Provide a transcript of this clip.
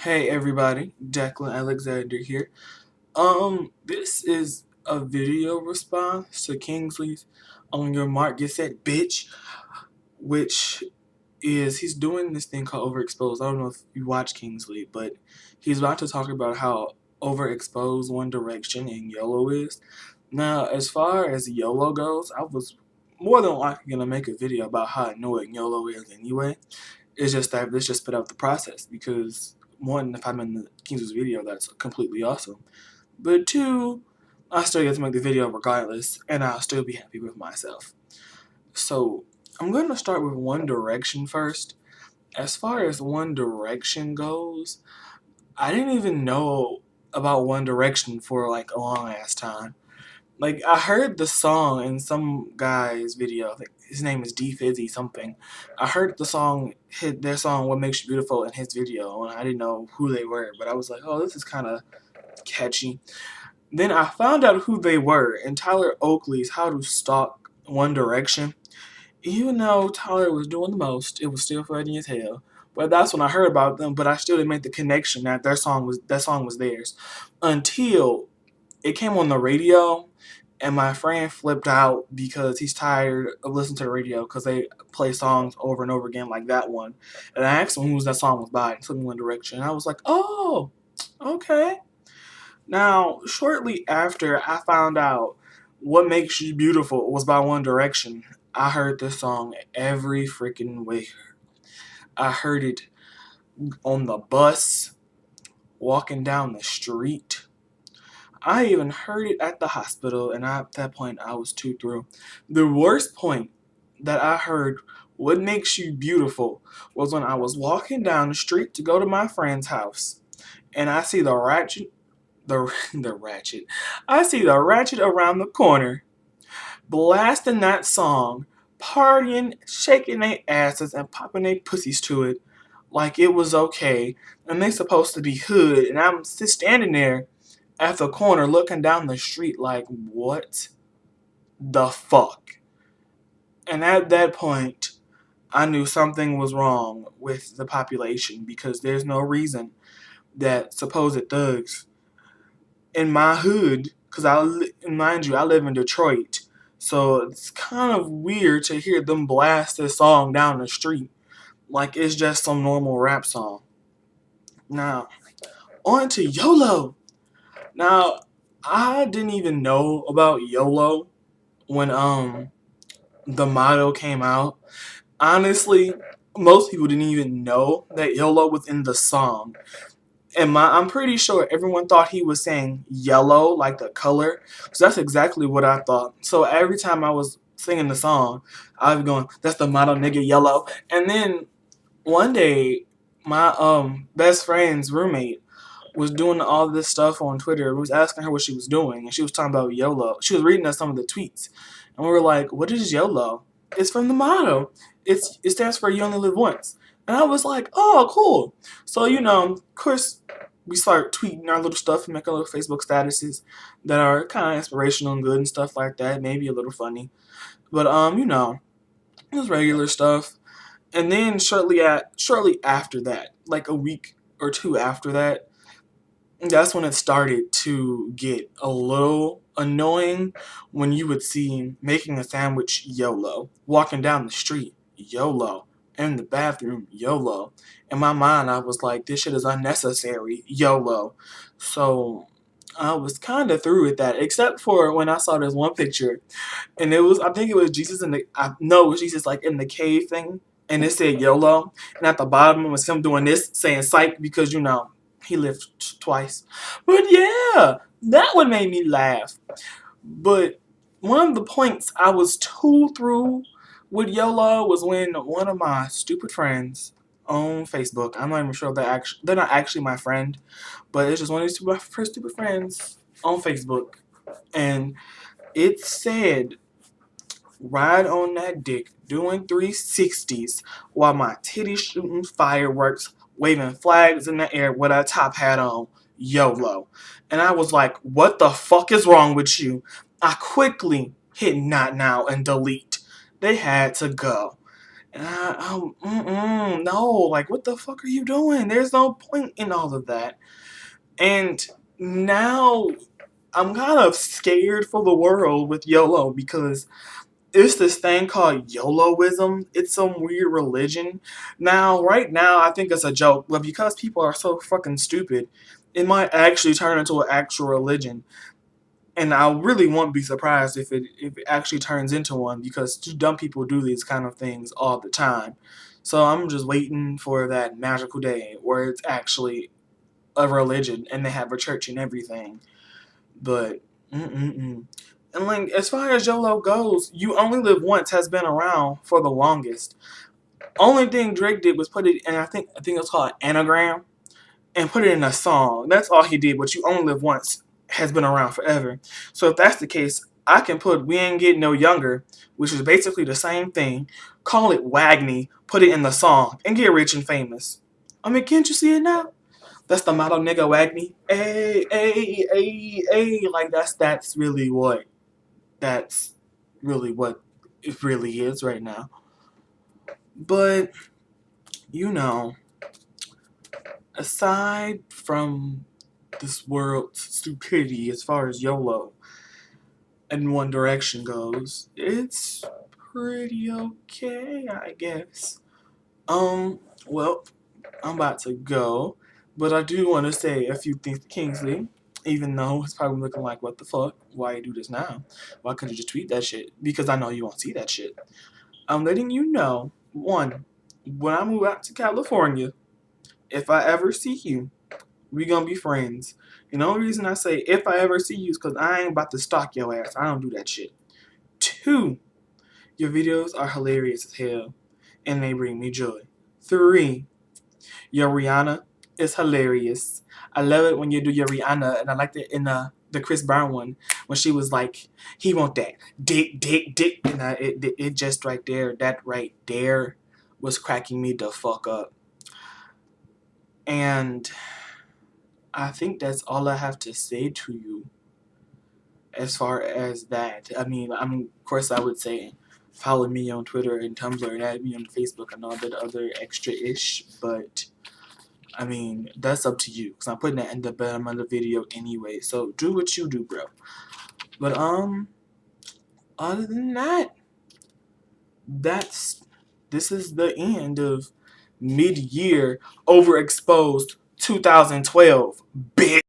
Hey everybody, Declan Alexander here. This is a video response to Kingsley's "On Your Mark, Get Set, Bitch," which is he's doing this thing called Overexposed. I don't know if you watch Kingsley, but he's about to talk about how overexposed One Direction and YOLO is. Now, as far as YOLO goes, I was more than likely gonna make a video about how annoying YOLO is anyway. It's just that let's just spit out the process because one, if I'm in the Kingsley's video, that's completely awesome. But two, I still get to make the video regardless, and I'll still be happy with myself. So I'm going to start with One Direction first. As far as One Direction goes, I didn't even know about One Direction for like a long ass time. Like I heard the song in some guy's video. I think his name is D Fizzy something. I heard the song hit their song "What Makes You Beautiful" in his video, and I didn't know who they were, but I was like, oh, this is kind of catchy. Then I found out who they were in Tyler Oakley's "How to Stalk One Direction." Even though Tyler was doing the most, it was still funny as hell. But that's when I heard about them. But I still didn't make the connection that that song was theirs until it came on the radio, and my friend flipped out because he's tired of listening to the radio because they play songs over and over again like that one. And I asked him who that song was by, and took me One Direction. And I was like, oh, okay. Now, shortly after I found out What Makes You Beautiful was by One Direction, I heard this song every freaking week. I heard it on the bus, walking down the street. I even heard it at the hospital, and at that point, I was too through. The worst point that I heard What Makes You Beautiful was when I was walking down the street to go to my friend's house, and I see the ratchet, the ratchet. I see the ratchet around the corner, blasting that song, partying, shaking their asses, and popping their pussies to it like it was okay, and they supposed to be hood, and I'm just standing there at the corner looking down the street like, what the fuck? And at that point, I knew something was wrong with the population because there's no reason that supposed thugs in my hood, because mind you, I live in Detroit, so it's kind of weird to hear them blast this song down the street like it's just some normal rap song. Now, on to YOLO. Now, I didn't even know about YOLO when the motto came out. Honestly, most people didn't even know that YOLO was in the song. And I'm pretty sure everyone thought he was saying yellow, like the color. So that's exactly what I thought. So every time I was singing the song, I was going, that's the motto, nigga, yellow. And then one day, my best friend's roommate was doing all this stuff on Twitter. We was asking her what she was doing, and she was talking about YOLO. She was reading us some of the tweets, and we were like, "What is YOLO?" It's from the motto. It stands for "You Only Live Once." And I was like, "Oh, cool." So of course, we start tweeting our little stuff and making little Facebook statuses that are kind of inspirational and good and stuff like that. Maybe a little funny, but it was regular stuff. And then shortly after that, like a week or two after that, that's when it started to get a little annoying when you would see making a sandwich YOLO, walking down the street YOLO, in the bathroom YOLO. In my mind, I was like, this shit is unnecessary YOLO. So I was kind of through with that, except for when I saw this one picture, and I think it was Jesus it was Jesus like in the cave thing, and it said YOLO, and at the bottom was him doing this, saying psych, because he lived twice. But yeah, that one made me laugh. But one of the points I was too through with YOLO was when one of my stupid friends on Facebook, I'm not even sure if they're not actually my friend, but it's just one of these stupid friends on Facebook, and it said, ride on that dick, doing 360s while my titties shooting fireworks, waving flags in the air with a top hat on. YOLO. And I was like, what the fuck is wrong with you? I quickly hit not now and delete. They had to go. And no, like, what the fuck are you doing? There's no point in all of that. And now I'm kind of scared for the world with YOLO because it's this thing called YOLOism. It's some weird religion. Now, right now, I think it's a joke, but because people are so fucking stupid, it might actually turn into an actual religion. And I really won't be surprised if it actually turns into one because dumb people do these kind of things all the time. So I'm just waiting for that magical day where it's actually a religion and they have a church and everything. But and like as far as YOLO goes, you only live once has been around for the longest. Only thing Drake did was put it in I think it's called anagram and put it in a song. That's all he did, but you only live once has been around forever. So if that's the case, I can put We Ain't Getting No Younger, which is basically the same thing, call it Wagney, put it in the song, and get rich and famous. I mean, can't you see it now? That's the motto, nigga, Wagney. Hey, hey, hey, hey. Like that's really what it really is right now. But, you know, aside from this world's stupidity as far as YOLO and One Direction goes, it's pretty okay, I guess. Well, I'm about to go, but I do want to say a few things to Kingsley, even though it's probably looking like, what the fuck? Why you do this now? Why couldn't you just tweet that shit? Because I know you won't see that shit. I'm letting you know, one, when I move out to California, if I ever see you, we gonna be friends. And the only reason I say if I ever see you is because I ain't about to stalk your ass. I don't do that shit. Two, your videos are hilarious as hell, and they bring me joy. Three, your Rihanna is hilarious. I love it when you do your Rihanna, and I liked it in the Chris Brown one when she was like, "He want that dick, dick, dick," and it just right there, that right there, was cracking me the fuck up. And I think that's all I have to say to you as far as that. I mean, of course, I would say follow me on Twitter and Tumblr and add me on Facebook and all that other extra ish, but I mean, that's up to you because I'm putting that in the bottom of the video anyway. So do what you do, bro. But other than that, this is the end of mid-year overexposed 2012, bitch.